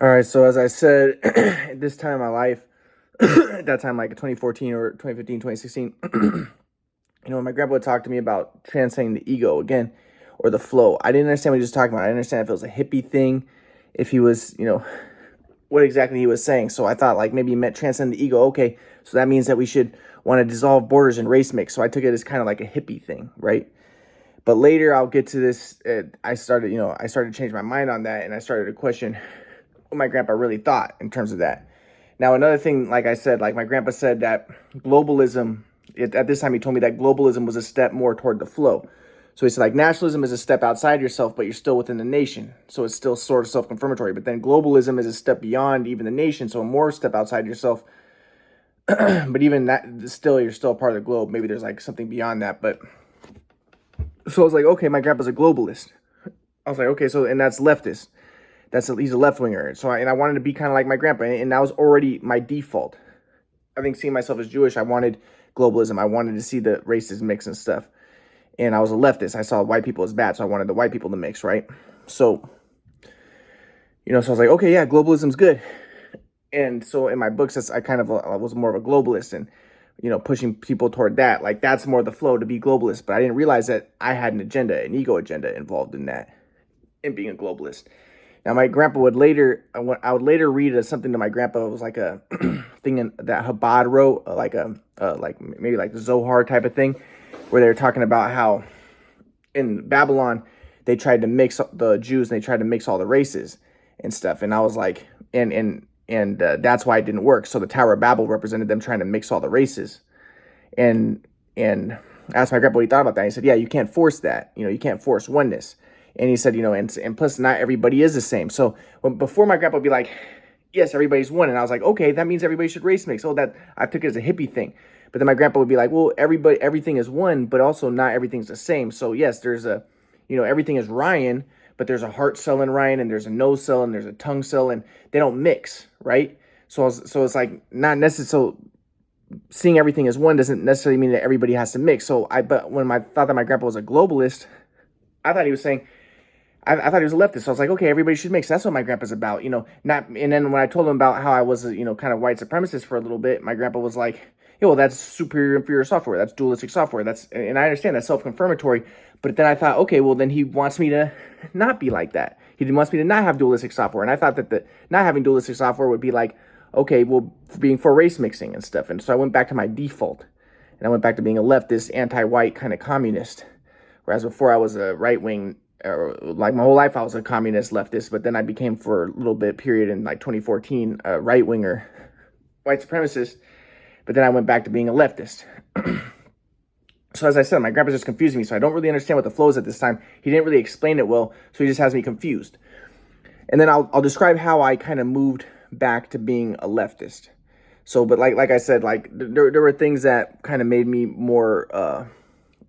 All right, so as I said, at this time in my life, at that time, like 2014 or 2015, 2016, when my grandpa would talk to me about transcending the ego again, or the flow, I didn't understand what he was talking about. I didn't understand if it was a hippie thing, if he was, what exactly he was saying. So I thought like maybe he meant transcend the ego. Okay, so that means that we should want to dissolve borders and race mix. So I took it as kind of like a hippie thing, right? But later I'll get to this. I started to change my mind on that, and I started to question what my grandpa really thought in terms of that. Now, another thing, like I said, like my grandpa said that globalism, at this time he told me that globalism was a step more toward the flow. So he said like nationalism is a step outside yourself, but you're still within the nation. So it's still sort of self-confirmatory. But then globalism is a step beyond even the nation. So a more step outside yourself. But even that, still, you're still a part of the globe. Maybe there's like something beyond that. But so I was like, okay, my grandpa's a globalist. I was like, okay, so, and that's leftist. He's a left winger. So I wanted to be kind of like my grandpa, and that was already my default. I think seeing myself as Jewish, I wanted globalism. I wanted to see the races mix and stuff. And I was a leftist. I saw white people as bad, so I wanted the white people to mix, right? So, so I was like, okay, yeah, globalism's good. And so in my books, I was more of a globalist, and pushing people toward that. Like that's more the flow, to be globalist. But I didn't realize that I had an agenda, an ego agenda involved in that, in being a globalist. Now, my grandpa would later, I would later read something to my grandpa. It was like a thing that Chabad wrote, like maybe like the Zohar type of thing, where they were talking about how in Babylon they tried to mix the Jews, and they tried to mix all the races and stuff. And I was like, and that's why it didn't work. So the Tower of Babel represented them trying to mix all the races. And I asked my grandpa what he thought about that. He said, yeah, you can't force that. You can't force oneness. And he said, and plus not everybody is the same. So before my grandpa would be like, yes, everybody's one. And I was like, okay, that means everybody should race mix. Oh, that I took it as a hippie thing. But then my grandpa would be like, well, everything is one, but also not everything's the same. So yes, there's everything is Ryan, but there's a heart cell in Ryan, and there's a nose cell, and there's a tongue cell, and they don't mix, right? So it's like not necessarily, so seeing everything as one doesn't necessarily mean that everybody has to mix. But when I thought that my grandpa was a globalist, I thought he was saying, I thought he was a leftist. So I was like, okay, everybody should mix. That's what my grandpa's about, not. And then when I told him about how I was, kind of white supremacist for a little bit, my grandpa was like, yeah, well, that's superior inferior software. That's dualistic software. And I understand that's self-confirmatory. But then I thought, okay, well, then he wants me to not be like that. He wants me to not have dualistic software. And I thought that the not having dualistic software would be like, okay, well, being for race mixing and stuff. And so I went back to my default. And I went back to being a leftist, anti-white kind of communist. Whereas before I was a right-wing, like my whole life I was a communist leftist. But then I became, for a little bit period in like 2014, a right-winger, white supremacist. But then I went back to being a leftist. So as I said, my grandpa's just confusing me. So I don't really understand what the flow is at this time. He didn't really explain it well, so he just has me confused. And then I'll describe how I kind of moved back to being a leftist. So, but like I said, like there were things that kind of made me more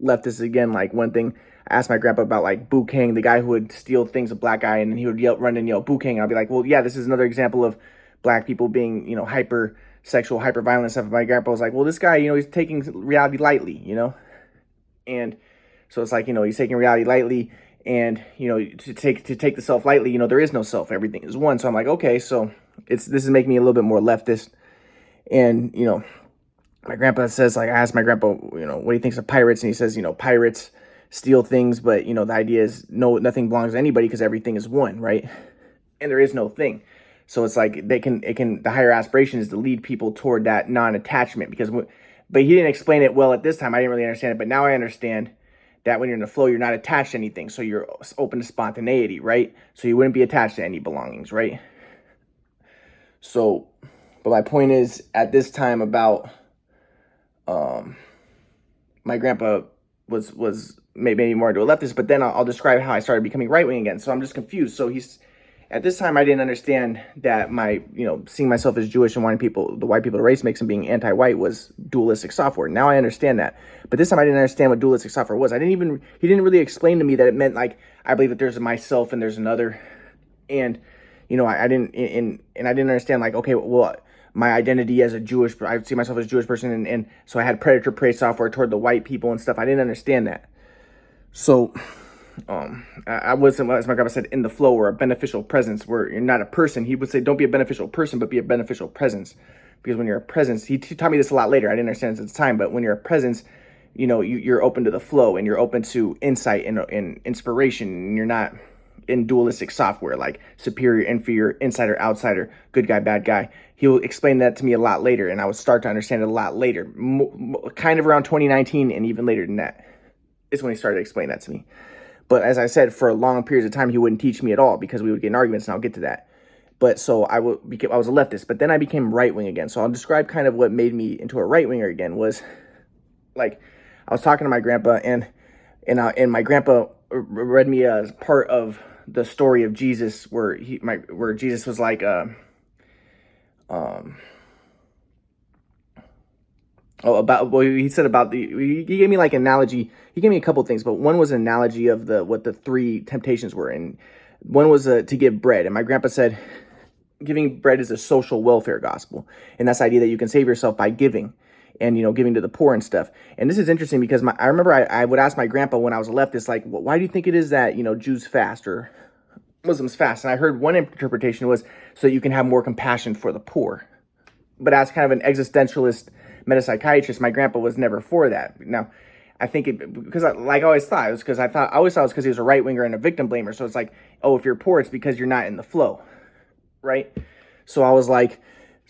leftist again. Like one thing, I asked my grandpa about like Bukang, the guy who would steal things, a black guy, and then he would run and yell Bukang. And I'll be like, well, yeah, this is another example of black people being, hyper sexual, hyper violent stuff. My grandpa was like, well, this guy, he's taking reality lightly, and so it's like, he's taking reality lightly, and, to take the self lightly, there is no self, everything is one. So I'm like, okay, so this is making me a little bit more leftist. And, my grandpa says, like, I asked my grandpa, what he thinks of pirates, and he says, pirates steal things, but, the idea is nothing belongs to anybody because everything is one, right? And there is no thing. So it's like the higher aspiration is to lead people toward that non-attachment, but he didn't explain it well at this time. I didn't really understand it, but now I understand that when you're in the flow, you're not attached to anything. So you're open to spontaneity, right? So you wouldn't be attached to any belongings, right? So, but my point is at this time about, my grandpa was maybe more into a leftist, but then I'll describe how I started becoming right-wing again. So I'm just confused. So at this time, I didn't understand that my, seeing myself as Jewish and wanting the white people to race mix and being anti-white was dualistic software. Now I understand that. But this time I didn't understand what dualistic software was. He didn't really explain to me that it meant like, I believe that there's a myself and there's another. And, I didn't understand like, okay, well, my identity as I see myself as a Jewish person. And so I had predator prey software toward the white people and stuff. I didn't understand that. So I wasn't, as my grandpa said, in the flow or a beneficial presence where you're not a person. He would say, don't be a beneficial person, but be a beneficial presence. Because when you're a presence, he taught me this a lot later. I didn't understand it at the time, but when you're a presence, you're open to the flow and you're open to insight and inspiration, and you're not in dualistic software like superior, inferior, insider, outsider, good guy, bad guy. He'll explain that to me a lot later, and I would start to understand it a lot later, kind of around 2019, and even later than that is when he started to explain that to me. But as I said, for long periods of time, he wouldn't teach me at all because we would get in arguments, and I'll get to that. But so I was a leftist, but then I became right wing again. So I'll describe kind of what made me into a right winger again. Was like I was talking to my grandpa, and my grandpa read me as part of the story of Jesus, where Jesus was like he said about he gave me like analogy. He gave me a couple things, but one was an analogy of what the three temptations were, and one was to give bread. And my grandpa said giving bread is a social welfare gospel, and that's the idea that you can save yourself by giving, and giving to the poor and stuff. And this is interesting because I remember I would ask my grandpa when I was a leftist, like, why do you think it is that Jews fast or Muslims fast? And I heard one interpretation was so that you can have more compassion for the poor. But as kind of an existentialist metapsychiatrist, my grandpa was never for that. Now, I think because I always thought it was because I always thought it was because he was a right winger and a victim blamer. So it's like, oh, if you're poor, it's because you're not in the flow, right? So I was like,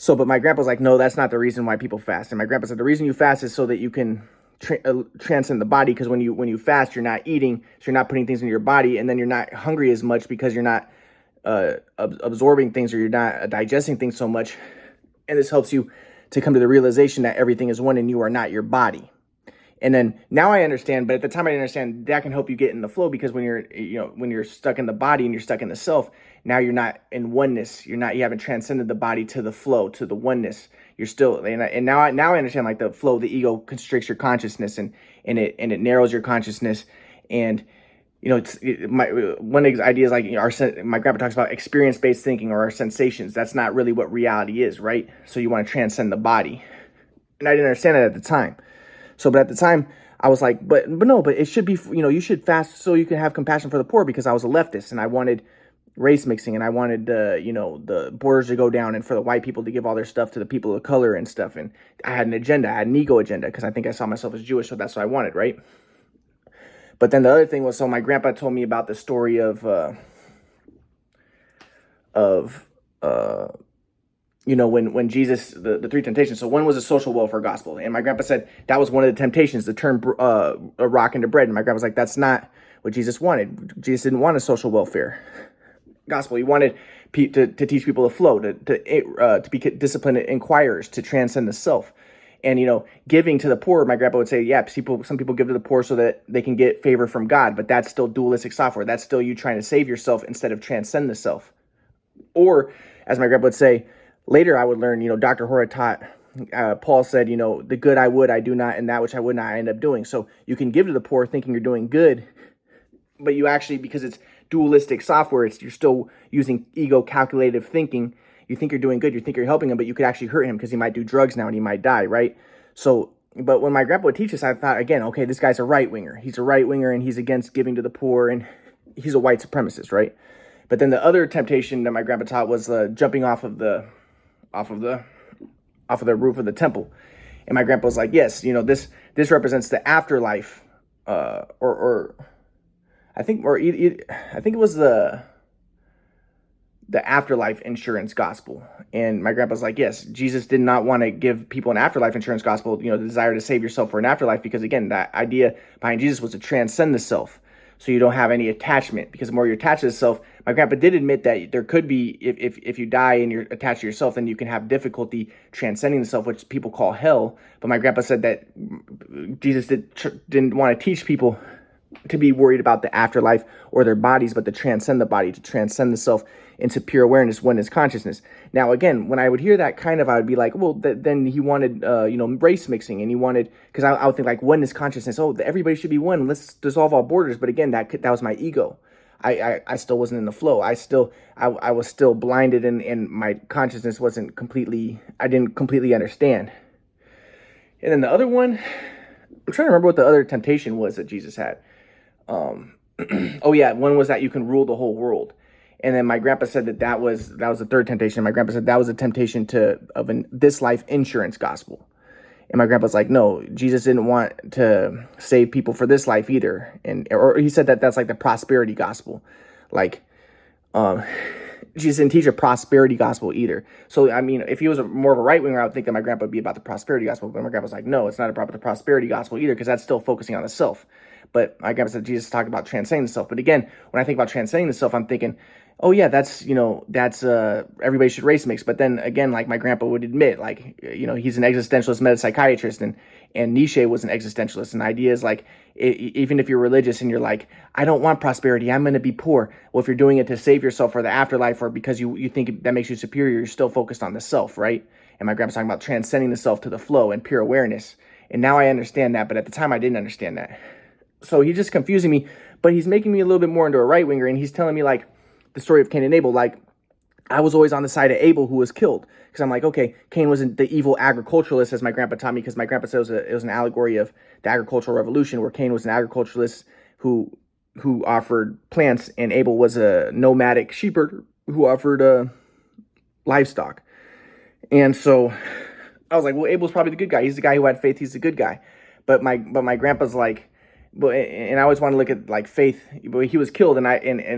but my grandpa was like, no, that's not the reason why people fast. And my grandpa said the reason you fast is so that you can transcend the body, because when you fast, you're not eating, so you're not putting things into your body, and then you're not hungry as much because you're not absorbing things, or you're not digesting things so much. And this helps you to come to the realization that everything is one and you are not your body. And then now I understand, but at the time I didn't understand that can help you get in the flow, because when you're stuck in the body and you're stuck in the self, now you're not in oneness. You haven't transcended the body to the flow, to the oneness. You're still, and now I understand, like, the flow, the ego constricts your consciousness, and it narrows your consciousness. And one of the ideas, like, my grandpa talks about experience-based thinking, or our sensations. That's not really what reality is, right? So you want to transcend the body, and I didn't understand it at the time. So, but at the time, I was like, but it should be, you should fast so you can have compassion for the poor, because I was a leftist and I wanted race mixing, and I wanted the borders to go down, and for the white people to give all their stuff to the people of color and stuff. And I had an agenda, I had an ego agenda, because I think I saw myself as Jewish, so that's what I wanted, right? But then the other thing was, so my grandpa told me about the story of when Jesus, the three temptations. So one was a social welfare gospel, and my grandpa said that was one of the temptations, to turn a rock into bread. And my grandpa was like, that's not what Jesus wanted. Jesus didn't want a social welfare gospel. He wanted to teach people to flow, to be disciplined inquirers, to transcend the self. And giving to the poor, my grandpa would say, yeah, some people give to the poor so that they can get favor from God, but that's still dualistic software. That's still you trying to save yourself instead of transcend the self. Or, as my grandpa would say, later I would learn, Dr. Hora taught, Paul said, the good I would, I do not, and that which I would not, I end up doing. So you can give to the poor thinking you're doing good, but you actually, because it's dualistic software, you're still using ego calculative thinking. You think you're doing good, you think you're helping him, but you could actually hurt him, because he might do drugs now and he might die, right? So, but when my grandpa would teach us, I thought, again, okay, this guy's a right winger. He's a right winger, and he's against giving to the poor, and he's a white supremacist, right? But then the other temptation that my grandpa taught was jumping off of the roof of the temple. And my grandpa was like, yes, this represents the afterlife, or I think it was the afterlife insurance gospel. And my grandpa's like, yes, Jesus did not want to give people an afterlife insurance gospel, the desire to save yourself for an afterlife, because again, that idea behind Jesus was to transcend the self, so you don't have any attachment, because the more you're attached to the self. My grandpa did admit that there could be, if you die and you're attached to yourself, then you can have difficulty transcending the self, which people call hell. But my grandpa said that Jesus didn't want to teach people to be worried about the afterlife or their bodies, but to transcend the body, to transcend the self into pure awareness, oneness consciousness. Now, again, when I would hear that, I would be like, well, then he wanted, race mixing, and he wanted, because I would think like oneness consciousness. Oh, everybody should be one. Let's dissolve all borders. But again, that was my ego. I still wasn't in the flow. I was still blinded, and my consciousness I didn't completely understand. And then the other one, I'm trying to remember what the other temptation was that Jesus had. Oh yeah, one was that you can rule the whole world. And then my grandpa said that was the third temptation. My grandpa said that was a temptation of this life insurance gospel. And my grandpa's like, no, Jesus didn't want to save people for this life either. And or he said that that's like the prosperity gospel. Like, um, Jesus didn't teach a prosperity gospel either. So, I mean, if he was more of a right winger, I would think that my grandpa would be about the prosperity gospel. But my grandpa's like, no, it's not about the prosperity gospel either, because that's still focusing on the self. But my grandpa said Jesus talked about transcending the self. But again, when I think about transcending the self, I'm thinking, oh yeah, that's everybody should race mix. But then again, like my grandpa would admit, like, he's an existentialist metapsychiatrist, and Nietzsche was an existentialist. And the idea is like, even if you're religious and you're like, I don't want prosperity, I'm going to be poor. Well, if you're doing it to save yourself for the afterlife, or because you think that makes you superior, you're still focused on the self, right? And my grandpa's talking about transcending the self to the flow and pure awareness. And now I understand that, but at the time I didn't understand that. So he's just confusing me, but he's making me a little bit more into a right winger, and he's telling me like the story of Cain and Abel. Like, I was always on the side of Abel, who was killed, because I'm like, okay, Cain wasn't the evil agriculturalist, as my grandpa taught me, because my grandpa said it was an allegory of the agricultural revolution, where Cain was an agriculturalist who offered plants, and Abel was a nomadic sheepherder who offered livestock. And so I was like, well, Abel's probably the good guy. He's the guy who had faith. He's the good guy. But my grandpa's like, but and I always want to look at like faith. But he was killed, and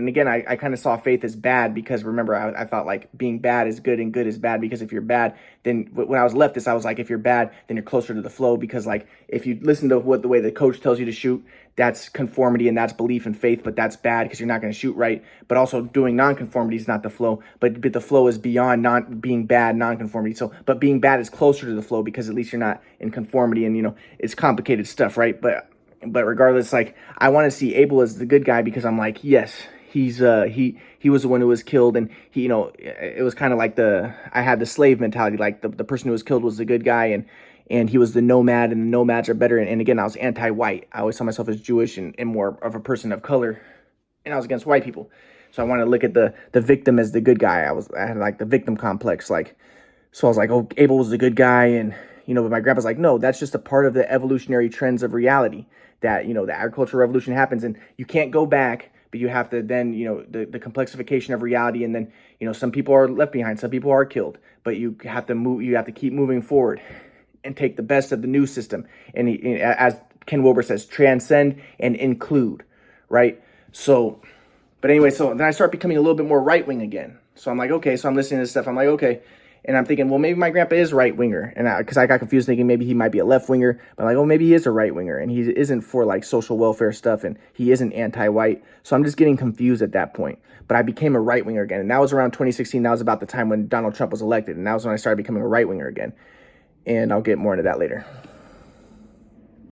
again, I kind of saw faith as bad, because remember, I thought like being bad is good and good is bad, because if you're bad, then when I was leftist, I was like, if you're bad, then you're closer to the flow, because like if you listen to the way the coach tells you to shoot, that's conformity and that's belief and faith, but that's bad because you're not going to shoot right. But also doing nonconformity is not the flow, but the flow is beyond not being bad, nonconformity. So, but being bad is closer to the flow, because at least you're not in conformity, and it's complicated stuff, right? But regardless, like I want to see Abel as the good guy, because I'm like, yes, he was the one who was killed, and it was kind of like I had the slave mentality, like the person who was killed was the good guy, and he was the nomad, and the nomads are better. And again, I was anti-white. I always saw myself as Jewish and more of a person of color, and I was against white people. So I wanted to look at the victim as the good guy. I had like the victim complex, like, so I was like, oh, Abel was the good guy, and but my grandpa's like, no, that's just a part of the evolutionary trends of reality, that the agricultural revolution happens, and you can't go back, but you have to then the complexification of reality, and then some people are left behind, some people are killed, but you have to move, you have to keep moving forward and take the best of the new system, and as Ken Wilber says, transcend and include, right? So, but anyway, so then I start becoming a little bit more right wing again. So I'm like, okay, so I'm listening to this stuff, I'm like, okay. And I'm thinking, well, maybe my grandpa is right winger, and because I got confused thinking maybe he might be a left winger, but I'm like, oh, maybe he is a right winger, and he isn't for like social welfare stuff, and he isn't anti-white. So I'm just getting confused at that point. But I became a right winger again, and that was around 2016. That was about the time when Donald Trump was elected, and that was when I started becoming a right winger again. And I'll get more into that later.